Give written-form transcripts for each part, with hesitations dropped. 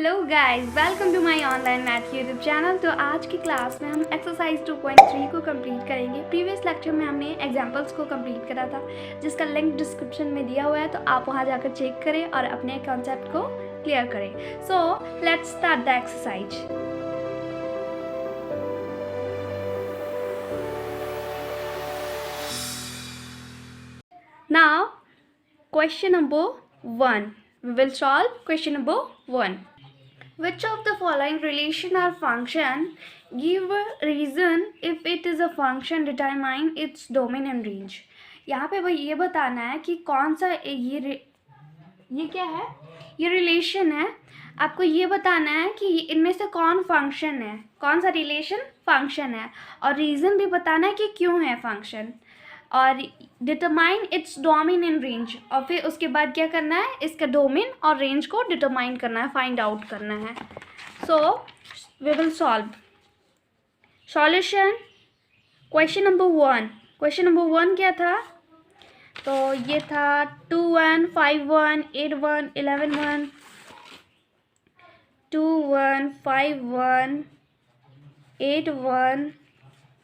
Hello guys, welcome to my online math YouTube channel. तो आज की क्लास में हम एक्सरसाइज 2.3 को कंप्लीट करेंगे। प्रीवियस लेक्चर में हमने एग्जांपल्स को कंप्लीट करा था, जिसका लिंक डिस्क्रिप्शन में दिया हुआ है, तो आप वहां जाकर चेक करें और अपने कॉन्सेप्ट को क्लियर करें। So let's start the exercise. Now question number 1, we will solve question number 1. Which of the following relation or function give a reason if it is a function determine its domain and range? यहाँ पे भाई ये बताना है कि कौन सा ये क्या है, ये रिलेशन है। आपको ये बताना है कि इनमें से कौन फंक्शन है, कौन सा रिलेशन फंक्शन है, और रीज़न भी बताना है कि क्यों है फंक्शन, और determine its domain and range, और फिर उसके बाद क्या करना है, इसका डोमेन और रेंज को डिटरमाइन करना है, फाइंड आउट करना है। So we will solve solution. Question number 1, question number 1 क्या था, तो ये था 2 1 5 1 8 1 11 1, 2 1 5 1 8 1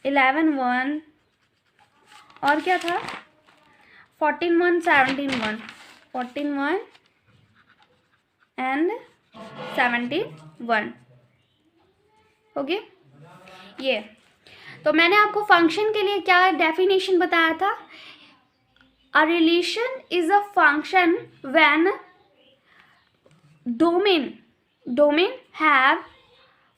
11 1, और क्या था 14 1 17 1, 14 1 एंड 17 1। ओके, ये तो मैंने आपको फंक्शन के लिए क्या डेफिनेशन बताया था। A relation is a function when domain have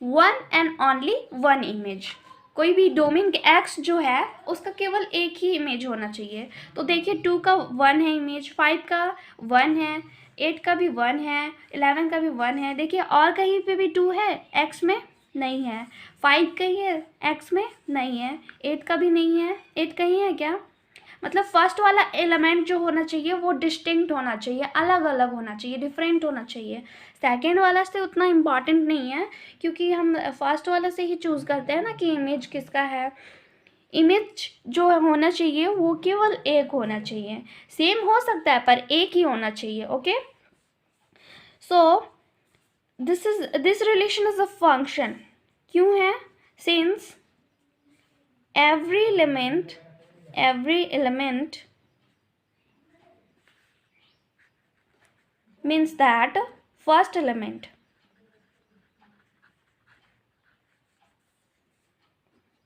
one and only one image. कोई भी डोमेन एक्स जो है उसका केवल एक ही इमेज होना चाहिए। तो देखिए 2 का 1 है इमेज, 5 का 1 है, 8 का भी 1 है, 11 का भी 1 है। देखिए और कहीं पे भी 2 है, एक्स में नहीं है। 5 कहीं है, एक्स में नहीं है। 8 का भी नहीं है, 8 कहीं है क्या। मतलब फर्स्ट वाला एलिमेंट जो होना चाहिए वो डिस्टिंक्ट होना चाहिए, अलग अलग होना चाहिए, डिफरेंट होना चाहिए। सेकेंड वाला से उतना इम्पॉर्टेंट नहीं है, क्योंकि हम फर्स्ट वाला से ही चूज़ करते हैं ना कि इमेज किसका है। इमेज जो होना चाहिए वो केवल एक होना चाहिए, सेम हो सकता है पर एक ही होना चाहिए। Okay, so this relation is a function. क्यों है, since every element means that first element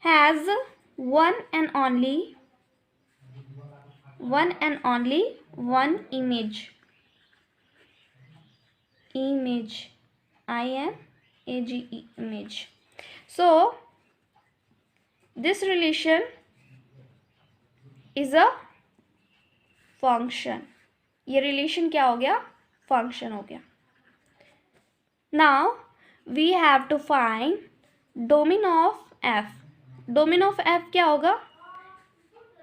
has one and only one image image. So this relation is a function। ये रिलेशन क्या हो गया, फंक्शन हो गया। Now we have to find domain of F. Domain of F क्या होगा,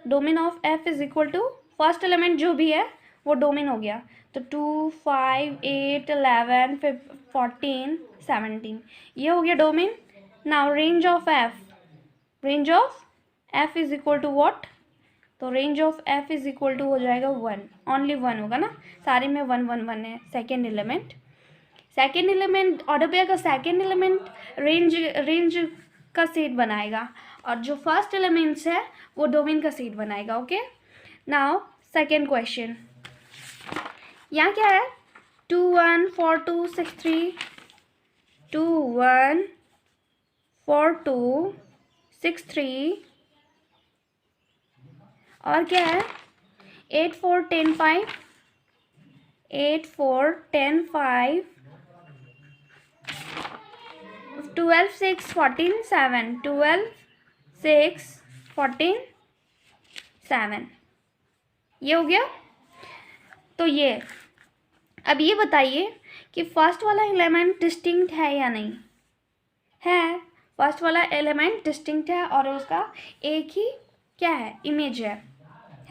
domain of F is equal to first element जो भी है वो डोमेन हो गया। तो 2 5 8 11 14 17 ये हो गया domain. Now range of F is equal to what, तो range of F is equal to हो जाएगा 1, ओनली 1 होगा ना, सारे में 1 1 1 है। सेकेंड एलिमेंट ऑर्डर पेयर का सेकेंड एलिमेंट रेंज का सेट बनाएगा, और जो फर्स्ट एलिमेंट्स है वो डोमेन का सेट बनाएगा। ओके, नाउ सेकेंड क्वेश्चन, यहाँ क्या है, 2 1 4 2 6 3, 2 1 4 2 6 3, और क्या है 8 4 10 5, 8 4 10 5, 12 6 14 7, 12 6 14 7, ये हो गया। तो ये अब ये बताइए कि फर्स्ट वाला एलिमेंट डिस्टिंक्ट है या नहीं है। फर्स्ट वाला एलिमेंट डिस्टिंक्ट है और उसका एक ही क्या है, इमेज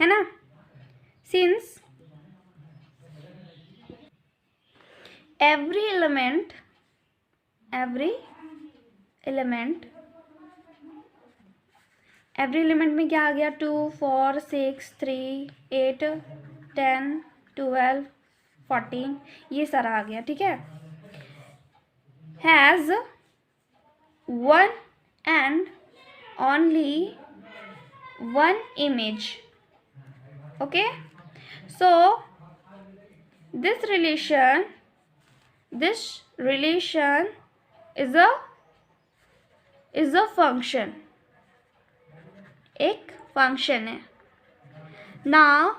है ना। सिंस every element में क्या आ गया, 2 4 6 3 8 10 12 14, ये सारा आ गया। ठीक है, has one and only one image. Okay, so this relation is a function, एक function है. Now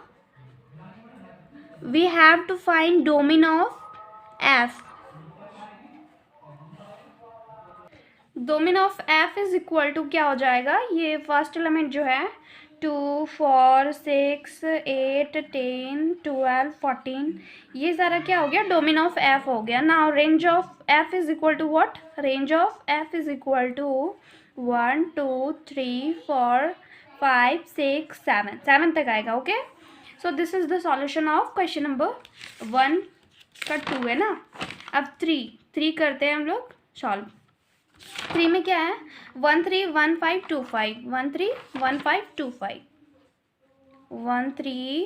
we have to find domain of f. Domain of F is equal to क्या हो जाएगा, ये फर्स्ट एलिमेंट जो है 2 4 6 8 10 12 14, ये सारा क्या हो गया, डोमेन ऑफ एफ हो गया. Now range of F is equal to what, range of F is equal to 1 2 3 4 5 6 7 तक आएगा. Okay, so this is the solution of question number 1 का 2 है ना. अब 3 करते हैं हम लोग सॉल्व. 3 में क्या है, 1 3 1 5 2 5 1 3 1 5 2 5 1 3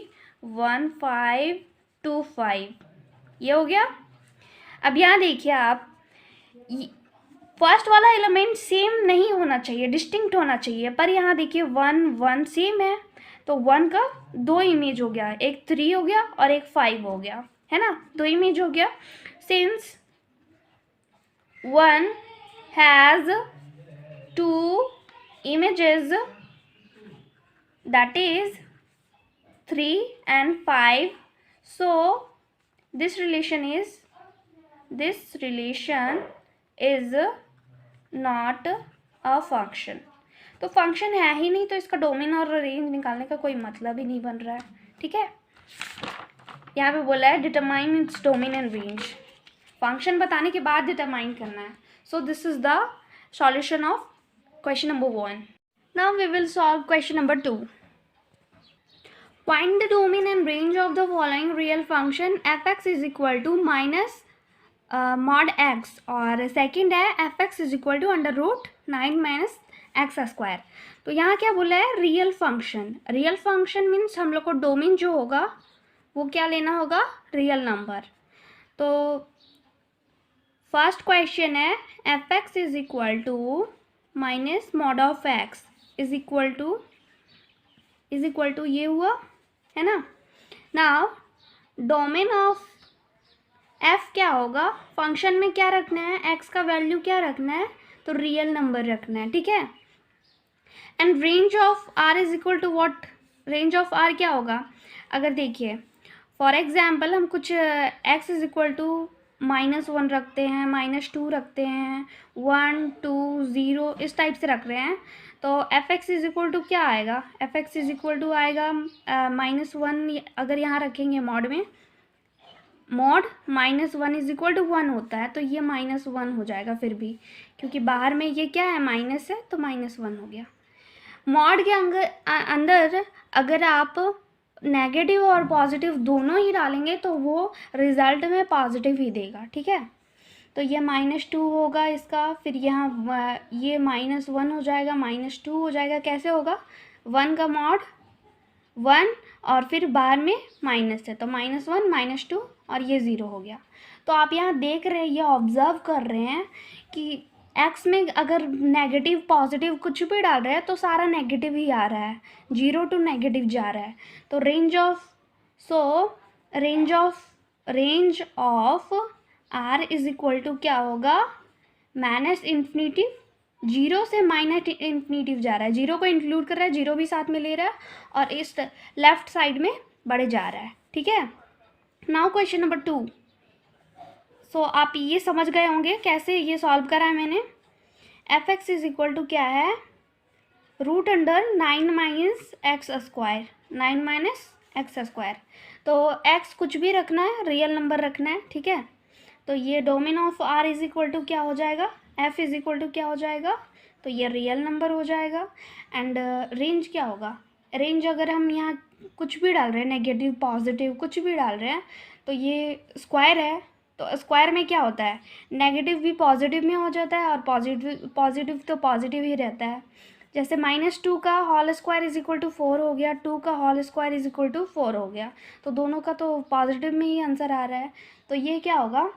1 5 2 5, ये हो गया. अब यहाँ देखिए आप, फर्स्ट वाला एलिमेंट सेम नहीं होना चाहिए, डिस्टिंक्ट होना चाहिए, पर यहाँ देखिए 1 1 सेम है, तो 1 का 2 इमेज हो गया, एक 3 हो गया और एक 5 हो गया, है ना, 2 इमेज हो गया. Since 1 has 2 images, that is 3 and 5, so this relation is not a function. तो फंक्शन है ही नहीं, तो इसका डोमेन और रेंज निकालने का कोई मतलब ही नहीं बन रहा है. ठीक है, यहाँ पे बोला है determine its domain and range, function बताने के बाद डिटरमाइन करना है. So this is the solution of question number 1. Now we will solve question number 2. Find the domain and range of the following real function fx is equal to minus mod x, और second है fx is equal to under root 9 minus x square. तो यहाँ क्या बोला है, real function. Real function means हम लोग को डोमेन जो होगा वो क्या लेना होगा, रियल नंबर. तो फर्स्ट क्वेश्चन है F X is equal to minus mod of X is equal to ये हुआ है ना. नाउ डोमेन ऑफ एफ क्या होगा, फंक्शन में क्या रखना है, एक्स का वैल्यू क्या रखना है, तो रियल नंबर रखना है. ठीक है, and range of R is equal to what, range of R क्या होगा, अगर देखिए फॉर एग्जाम्पल हम कुछ एक्स इज इक्वल टू -1 रखते हैं, -2 रखते हैं, 1 2 0 इस टाइप से रख रहे हैं, तो F X is equal to क्या आएगा, F X is equal to आएगा -1. अगर यहाँ रखेंगे मॉड में, मॉड -1 इज इक्वल टू 1 होता है, तो ये -1 हो जाएगा फिर भी, क्योंकि बाहर में ये क्या है, माइनस है, तो -1 हो गया. मॉड के अंदर अगर आप नेगेटिव और पॉजिटिव दोनों ही डालेंगे तो वो रिज़ल्ट में पॉजिटिव ही देगा. ठीक है, तो ये -2 होगा इसका, फिर यहाँ ये -1 हो जाएगा, -2 हो जाएगा. कैसे होगा, 1 का मॉड 1 और फिर बाहर में माइनस है, तो -1 -2 और ये 0 हो गया. तो आप यहाँ देख रहे हैं, ये ऑब्ज़र्व कर रहे हैं कि एक्स में अगर नेगेटिव पॉजिटिव कुछ भी डाल रहे हैं तो सारा नेगेटिव ही आ रहा है, 0 टू नेगेटिव जा रहा है. तो range of R is equal to क्या होगा, माइनस इन्फिनिटिव, 0 से माइनस इन्फिनिटिव जा रहा है, 0 को इंक्लूड कर रहा है, 0 भी साथ में ले रहा है और इस लेफ्ट साइड में बढ़े जा रहा है. ठीक है, नाउ क्वेश्चन नंबर 2. सो आप ये समझ गए होंगे कैसे ये सॉल्व करा है मैंने. F X is equal to क्या है, root under 9 minus X square, 9 minus X square. तो एक्स कुछ भी रखना है, रियल नंबर रखना है. ठीक है, तो ये domain of R is equal to क्या हो जाएगा, एफ इज इक्वल टू क्या हो जाएगा, तो ये रियल नंबर हो जाएगा. एंड रेंज क्या होगा, रेंज अगर हम यहाँ कुछ भी डाल रहे हैं, नेगेटिव पॉजिटिव कुछ भी डाल रहे हैं, तो ये स्क्वायर है, तो स्क्वायर में क्या होता है, नेगेटिव भी पॉजिटिव में हो जाता है और पॉजिटिव तो पॉजिटिव ही रहता है. जैसे -2 का whole square is equal to 4 हो गया, 2 का whole square is equal to 4 हो गया, तो दोनों का तो पॉजिटिव में ही आंसर आ रहा है. तो ये क्या होगा,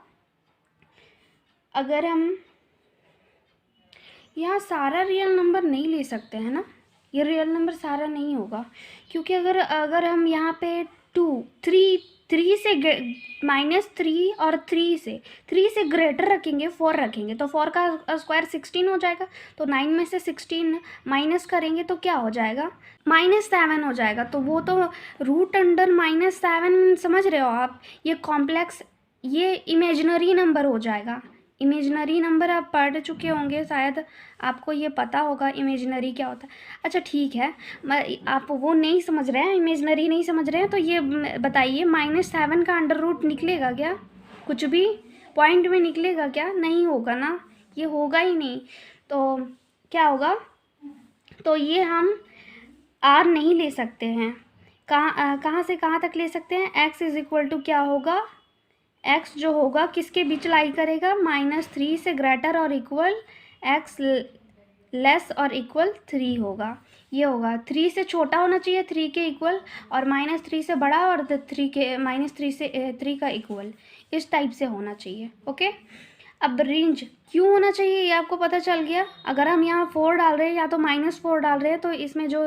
अगर हम यहाँ सारा रियल नंबर नहीं ले सकते हैं ना, ये रियल नंबर सारा नहीं होगा, क्योंकि अगर हम यहाँ पे 2 3 3 से -3 और 3 से ग्रेटर रखेंगे, 4 रखेंगे, तो 4 का स्क्वायर 16 हो जाएगा। तो 9 में से 16 माइनस करेंगे तो क्या हो जाएगा, -7 हो जाएगा। तो वो तो रूट अंडर -7 समझ रहे हो आप, ये कॉम्प्लेक्स, ये इमेजिनरी नंबर हो जाएगा। इमेजिनरी नंबर आप पढ़ चुके होंगे शायद, आपको ये पता होगा इमेजिनरी क्या होता है। अच्छा ठीक है, आप वो नहीं समझ रहे हैं, इमेजिनरी नहीं समझ रहे हैं, तो ये बताइए -7 का अंडर रूट निकलेगा क्या, कुछ भी पॉइंट में निकलेगा क्या, नहीं होगा ना, ये होगा ही नहीं। तो क्या होगा, तो ये हम आर नहीं ले सकते हैं। कहाँ से कहाँ तक ले सकते हैं, एक्स इज इक्वल टू क्या होगा, एक्स जो होगा किसके बीच लाई करेगा, -3 से ग्रेटर और इक्वल, एक्स लेस और इक्वल 3 होगा। ये होगा 3 से छोटा होना चाहिए, 3 के इक्वल, और -3 से बड़ा और 3 के -3 से 3 का इक्वल, इस टाइप से होना चाहिए। ओके, अब रेंज क्यों होना चाहिए ये आपको पता चल गया। अगर हम यहाँ 4 डाल रहे हैं या तो -4 डाल रहे हैं, तो इसमें जो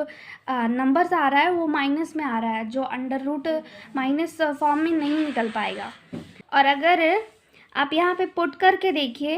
नंबर्स आ रहा है वो माइनस में आ रहा है, जो अंडर रूट माइनस फॉर्म में नहीं निकल पाएगा। और अगर आप यहाँ पे पुट करके देखिए,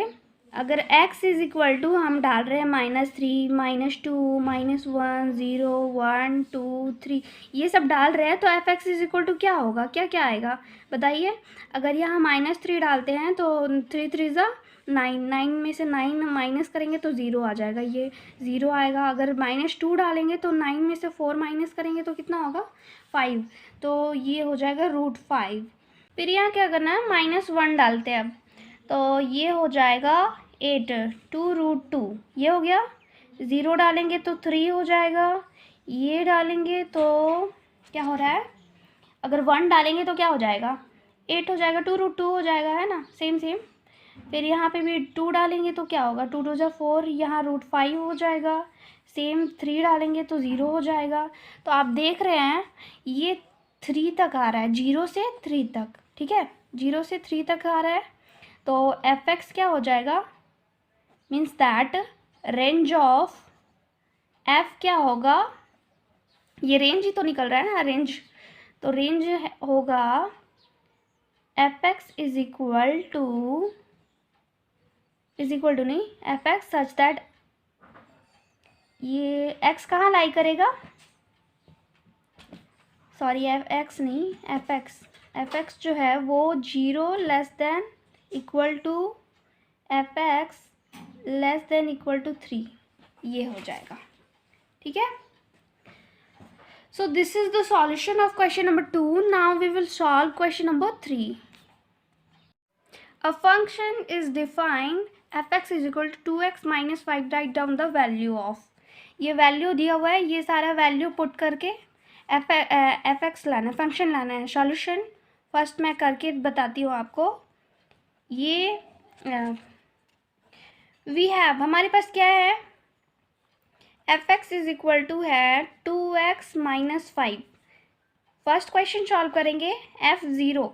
अगर x इज इक्वल टू हम डाल रहे हैं -3 -2 -1 0 1 2 3 ये सब डाल रहे हैं, तो f(x) इज इक्वल टू क्या होगा, क्या क्या आएगा बताइए। अगर यहाँ -3 डालते हैं तो 3 3 ज़ा 9, 9 में से 9 माइनस करेंगे तो 0 आ जाएगा, ये 0 आएगा। अगर -2 डालेंगे तो 9 में से 4 माइनस करेंगे तो कितना होगा, 5, तो ये हो जाएगा √5। फिर यहाँ क्या करना है, -1 डालते हैं अब, तो ये हो जाएगा 8 2√2, ये हो गया। 0 डालेंगे तो 3 हो जाएगा, ये डालेंगे तो क्या हो रहा है, अगर 1 डालेंगे तो क्या हो जाएगा, 8 हो जाएगा, 2√2 हो जाएगा, है ना, सेम सेम। फिर यहाँ पे भी 2 डालेंगे तो क्या होगा, 2 2 ज़ा 4, यहाँ √5 हो जाएगा, सेम 3 डालेंगे तो 0 हो जाएगा। तो आप देख रहे हैं ये 3 तक आ रहा है, 0 से 3 तक, ठीक है, 0 से 3 तक आ रहा है। तो f(x) क्या हो जाएगा, means that range of f क्या होगा, ये रेंज ही तो निकल रहा है ना, रेंज, तो रेंज होगा f(x) इज इक्वल टू नहीं, f(x) सच दैट ये x कहाँ लाई करेगा, सॉरी f(x) नहीं, f(x) जो है वो 0 less than equal to f(x) less than equal to 3, ये हो जाएगा, ठीक है। So this is the solution of question number 2। Now we will solve question number 3। A function is defined f(x) is equal to 2x - 5, write down the value of, ये value दिया हुआ है, ये सारा वैल्यू पुट करके f(x) लाना है, function लाना है। सॉल्यूशन फर्स्ट मैं करके बताती हूँ आपको। ये वी हैव, हमारे पास क्या है, f(x) इज इक्वल टू है 2x - 5। फर्स्ट क्वेश्चन सॉल्व करेंगे, f(0),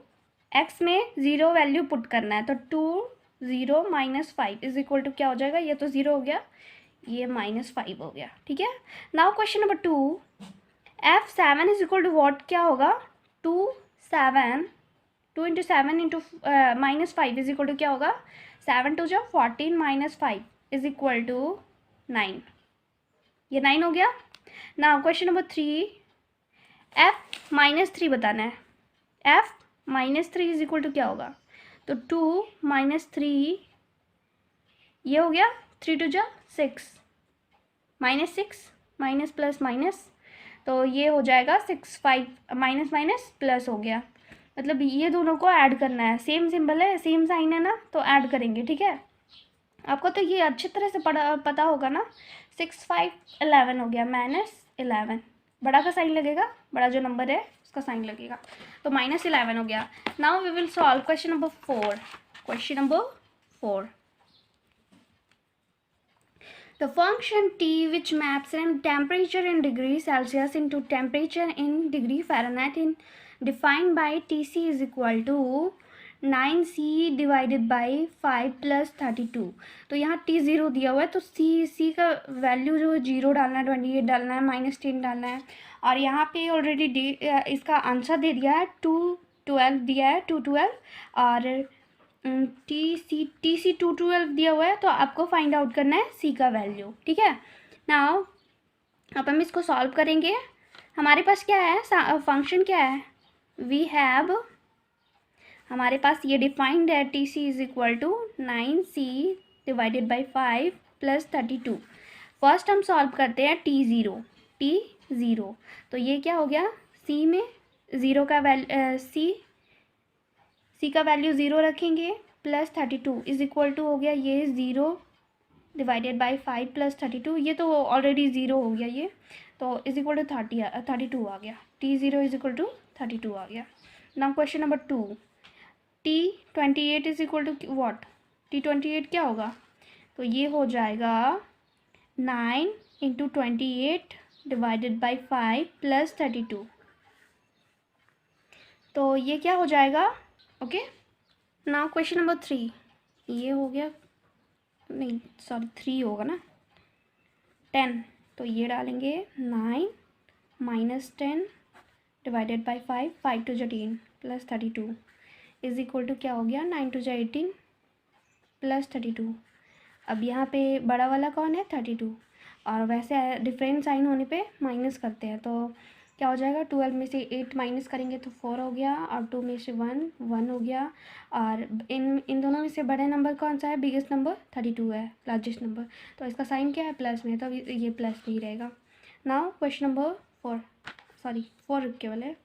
x में 0 वैल्यू पुट करना है, तो 2 0 - 5 इज इक्वल टू क्या हो जाएगा, ये तो 0 हो गया, ये -5 हो गया, ठीक है। Now question number 2, f(7) is equal to what, क्या होगा, 2 7 2 × 7 × -5 इज इक्वल टू क्या होगा, 7 2 × 14 - 5 इज इक्वल टू 9, ये 9 हो गया। नाउ क्वेश्चन नंबर 3, f -3 बताना है, f -3 इज इक्वल टू क्या होगा, तो 2 - 3, ये हो गया, 3 2 × 6 -6 माइनस प्लस माइनस, तो ये हो जाएगा 6 5 माइनस प्लस हो गया, मतलब ये दोनों को ऐड करना है, सेम सिंबल है, सेम साइन है ना, तो ऐड करेंगे, ठीक है। आपको तो ये अच्छी तरह से पता होगा ना, 6 5 11 हो गया, -11, बड़ा का साइन लगेगा, बड़ा जो नंबर है उसका साइन लगेगा, तो -11 हो गया। Now we will solve question number 4। Question number 4, the function t which maps in temperature in degree Celsius into temperature in degree Fahrenheit in defined by Tc is equal to 9c divided by 5 plus 32। तो यहाँ t0 दिया हुआ है, तो c का value जो 0 डालना है, 28 डालना है, -10 डालना है। और यहाँ पे ऑलरेडी इसका आंसर दे दिया है 212 दिया है, 212। और टी सी 212 दिया हुआ है, तो आपको फाइंड आउट करना है c का वैल्यू। ठीक है, नाउ अब हम इसको सॉल्व करेंगे। हमारे पास क्या है, फंक्शन क्या है, वी हैव, हमारे पास ये डिफाइंड है T C is equal to 9c divided by 5 plus 32। First हम सॉल्व करते हैं t0। तो ये क्या हो गया, c में ज़ीरो का c का वैल्यू 0 रखेंगे, प्लस 32 इज इक्वल टू हो गया ये 0 डिवाइडेड बाई 5 प्लस 32। ये तो ऑलरेडी 0 हो गया ये, तो इज इक्वल टू 32 आ गया। t0 इज इक्वल टू 32 आ गया। Now question number 2, t28 is equal to what, t28 क्या होगा, तो ये हो जाएगा 9 इंटू 28 डिवाइडेड बाई 5 प्लस 32। तो ये क्या हो जाएगा, ओके। नाउ क्वेश्चन नंबर 3, ये हो गया, नहीं सॉरी 3 होगा ना, 10। तो ये डालेंगे 9 minus 10 divided by 5 to 10 plus 32 is equal to क्या हो गया, 9 टू 18 प्लस 32। अब यहाँ पे बड़ा वाला कौन है, 32, और वैसे डिफरेंट साइन होने पे माइनस करते हैं, तो क्या हो जाएगा, 12 में से 8 माइनस करेंगे तो 4 हो गया, और 2 में से 1 हो गया। और इन दोनों में से बड़े नंबर कौन सा है, बिगेस्ट नंबर 32 है, लार्जेस्ट नंबर, तो इसका साइन क्या है, प्लस में, तो ये प्लस नहीं रहेगा। नाउ क्वेश्चन नंबर 4 केवल है।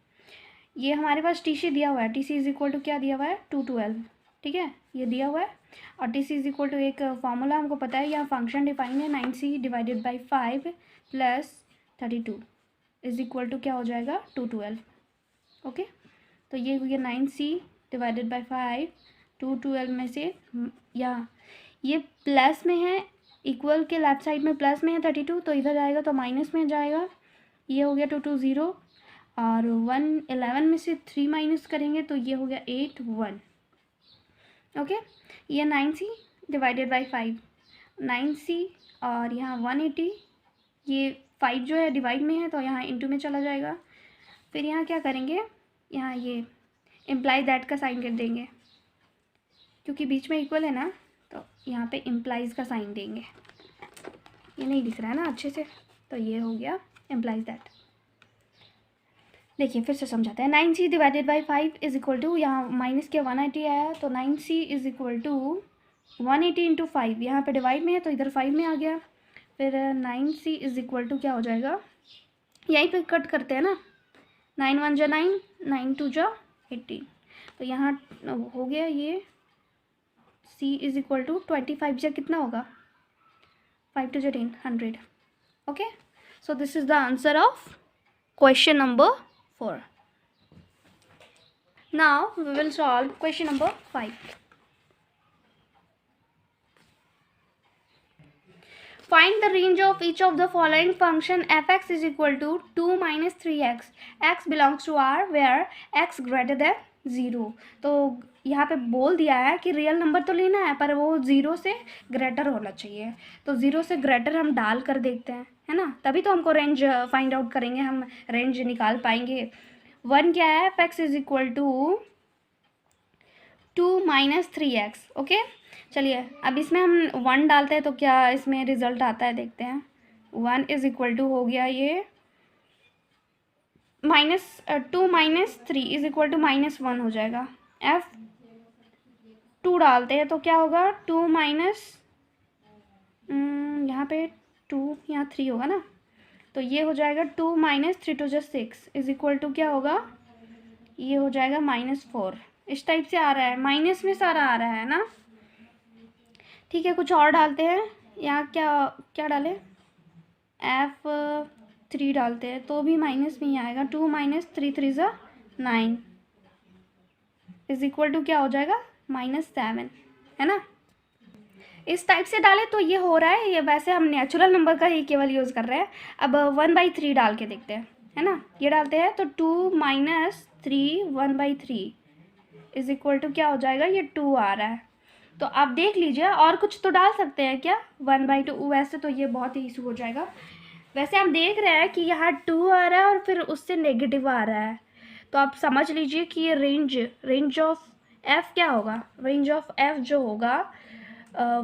ये हमारे पास टी सी दिया हुआ है, T C is equal to क्या दिया हुआ है, 212। ठीक है, ये दिया हुआ है, और T C is equal to एक फॉर्मूला हमको पता है, यहाँ फंक्शन डिफाइन है 9c divided by 5 plus 32 is equal to क्या हो जाएगा, 212। ओके, तो ये हो गया 9c डिवाइडेड बाई 5, 212 में से, या ये प्लस में है, इक्वल के लेफ्ट साइड में प्लस में है 32, तो इधर जाएगा तो माइनस में जाएगा, ये हो गया 220, और 111 में से 3 माइनस करेंगे तो ये हो गया 81। ओके, ये 9c डिवाइडेड बाई 5, 9c, और यहाँ 180, ये 5 जो है डिवाइड में है तो यहाँ इंटू में चला जाएगा। फिर यहाँ क्या करेंगे, यहाँ ये इम्प्लाई दैट का साइन कर देंगे, क्योंकि बीच में इक्वल है ना, तो यहाँ पे इम्प्लाइज का साइन देंगे। ये नहीं दिख रहा है ना अच्छे से, तो ये हो गया इम्प्लाइज दैट। देखिए फिर से समझाते हैं, 9c divided by 5 is equal to, यहाँ माइनस के 180 आया, तो 9c is equal to 180 into 5, यहाँ पर डिवाइड में है तो इधर 5 में आ गया। फिर 9c इज इक्वल टू क्या हो जाएगा, यहीं पे कट करते हैं ना, 9 1 जा 9, 9 2 जा 18, तो यहाँ हो गया ये c इज इक्वल टू 25 जा कितना होगा, 5 2 जा 10, 100। Okay, so this is the answer of question number 4. Now we will solve question number 5. Find the range of each of the following function fx is equal to 2 minus 3x. x belongs to R where x greater than 0. तो यहाँ पे बोल दिया है कि real number तो लेना है पर वो 0 से ग्रेटर होना चाहिए, तो 0 से ग्रेटर हम डाल कर देखते हैं, है ना, तभी तो हमको रेंज फाइंड आउट करेंगे, हम रेंज निकाल पाएंगे। 1 क्या है, fx is equal to 2 minus 3x। Okay, चलिए अब इसमें हम 1 डालते हैं तो क्या इसमें रिजल्ट आता है, देखते हैं। 1 इज इक्वल टू हो गया ये -2 माइनस 3 इज इक्वल टू -1 हो जाएगा। f2 डालते हैं तो क्या होगा, 2 माइनस, यहाँ पे 2 यहाँ 3 होगा ना, तो ये हो जाएगा 2 माइनस 3 2 6 इज इक्वल टू क्या होगा, ये हो जाएगा -4। इस टाइप से आ रहा है, माइनस में सारा आ रहा है ना। ठीक है, कुछ और डालते हैं, यहाँ क्या क्या डालें, f3 डालते हैं तो भी माइनस में ही आएगा। 2 माइनस 3 3 9 इज इक्वल टू क्या हो जाएगा, -7, है ना। इस टाइप से डालें तो ये हो रहा है, ये वैसे हम नेचुरल नंबर का ही केवल यूज़ कर रहे हैं। अब 1/3 डाल के देखते हैं, है ना, ये डालते हैं तो 2 माइनस 3 1/3 इज इक्वल टू क्या हो जाएगा, ये 2 आ रहा है। तो आप देख लीजिए, और कुछ तो डाल सकते हैं क्या, 1/2, वैसे तो ये बहुत ही इशू हो जाएगा। वैसे हम देख रहे हैं कि यहाँ 2 आ रहा है और फिर उससे नेगेटिव आ रहा है, तो आप समझ लीजिए कि ये रेंज ऑफ एफ़ क्या होगा, रेंज ऑफ एफ़ जो होगा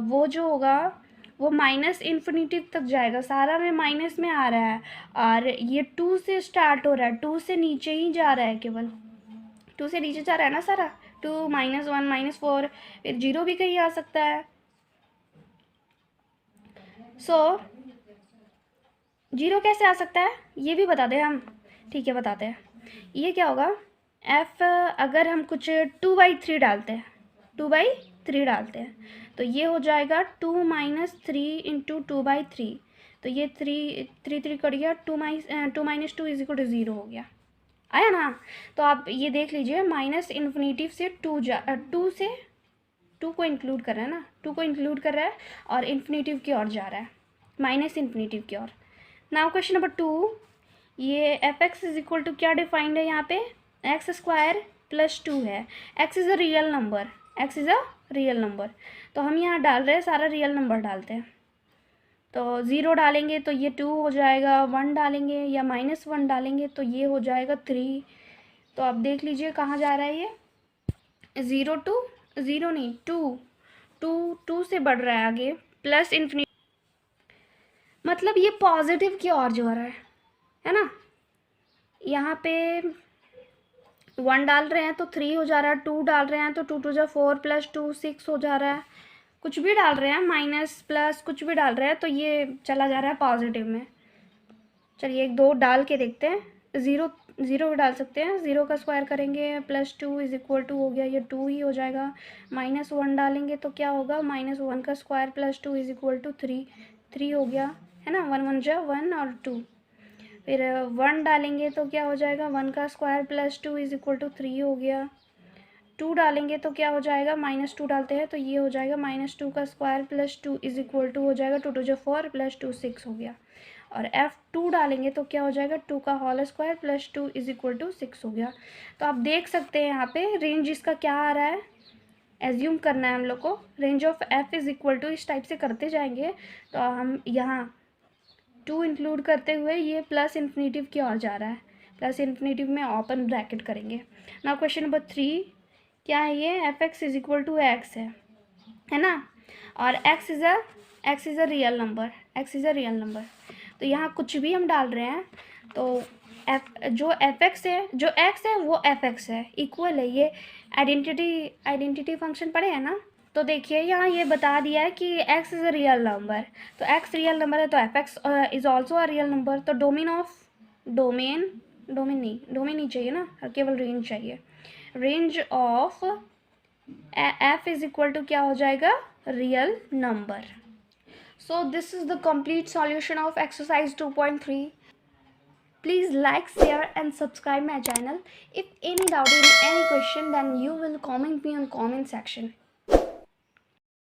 वो जो होगा वो माइनस इन्फिनिटी तक जाएगा, सारा में माइनस में आ रहा है, और ये 2 से स्टार्ट हो रहा है, 2 से नीचे ही जा रहा है, केवल 2 से नीचे जा रहा है ना सारा, 2 -1 -4, फिर 0 भी कहीं आ सकता है। सो 0 कैसे आ सकता है ये भी बता दें हम, ठीक है बताते हैं। ये क्या होगा, एफ़ अगर हम कुछ 2/3 डालते हैं, 2/3 डालते हैं, तो ये हो जाएगा 2 - 3 × 2/3, तो ये 3 कट गया, 2 - 2 = 0 हो गया, आया ना। तो आप ये देख लीजिए, माइनस इन्फिनिटी से 2 से 2 को इंक्लूड कर रहा है ना, 2 को इंक्लूड कर रहा है और इन्फिनिटिव की ओर जा रहा है, माइनस इन्फिनिटिव की ओर। नाउ क्वेश्चन नंबर 2, ये f(x) इज इक्वल टू क्या डिफाइंड है यहाँ पे, x² + 2 है, x is a real number, x is a real number, तो हम यहाँ डाल रहे हैं सारा रियल नंबर डालते हैं। तो 0 डालेंगे तो ये 2 हो जाएगा, 1 डालेंगे या -1 डालेंगे तो ये हो जाएगा 3। तो आप देख लीजिए कहाँ जा रहा है ये, 0 to 0 नहीं, 2 से बढ़ रहा है आगे, प्लस इन्फिनिटी, मतलब ये पॉजिटिव की ओर जा रहा है ना। यहाँ पे 1 डाल रहे हैं तो 3 हो जा रहा है, 2 डाल रहे हैं तो 2 × 4 + 2 6 हो जा रहा है, कुछ भी डाल रहे हैं, माइनस प्लस कुछ भी डाल रहे हैं तो ये चला जा रहा है पॉजिटिव में। चलिए 1 2 डाल के देखते हैं, 0 भी डाल सकते हैं, 0 का स्क्वायर करेंगे +2 इज इक्वल टू हो गया, ये 2 ही हो जाएगा। -1 डालेंगे तो क्या होगा, -1 का स्क्वायर +2 इज इक्वल टू 3 हो गया, है ना, 1 1 जा 1 और 2। फिर 1 डालेंगे तो क्या हो जाएगा, 1 का स्क्वायर +2 इज इक्वल टू 3 हो गया। 2 डालेंगे तो क्या हो जाएगा, -2 डालते हैं तो ये हो जाएगा, -2 का स्क्वायर +2 इज इक्वल टू हो जाएगा 2 2 जा 4 +2 6 हो गया। और F2 डालेंगे तो क्या हो जाएगा, 2 का whole square +2 is equal to 6 हो गया। तो आप देख सकते हैं यहाँ पे रेंज इसका क्या आ रहा है, एज्यूम करना है हम लोग को, range of F is equal to, इस टाइप से करते जाएंगे तो हम यहाँ 2 इंक्लूड करते हुए ये प्लस इन्फिनिटिव की ओर जा रहा है, प्लस इन्फिनिटिव में ओपन ब्रैकेट करेंगे। नाउ क्वेश्चन नंबर 3 क्या है, ये f(x) is equal to x है ना, और x is a real number, x is a real number. तो यहाँ कुछ भी हम डाल रहे हैं तो जो f(x) है, जो x है वो f(x) है, इक्वल है, ये आइडेंटिटी फंक्शन पढ़े हैं ना। तो देखिए यहाँ ये बता दिया है कि x is a real number, तो x रियल नंबर है तो f(x) is also a real number. तो डोमेन नहीं चाहिए ना, केवल रेंज चाहिए। Range of f is equal to क्या हो जाएगा, real number. So this is the complete solution of exercise 2.3. Please like, share and subscribe my channel. If any doubt in any question, then you will comment me on comment section.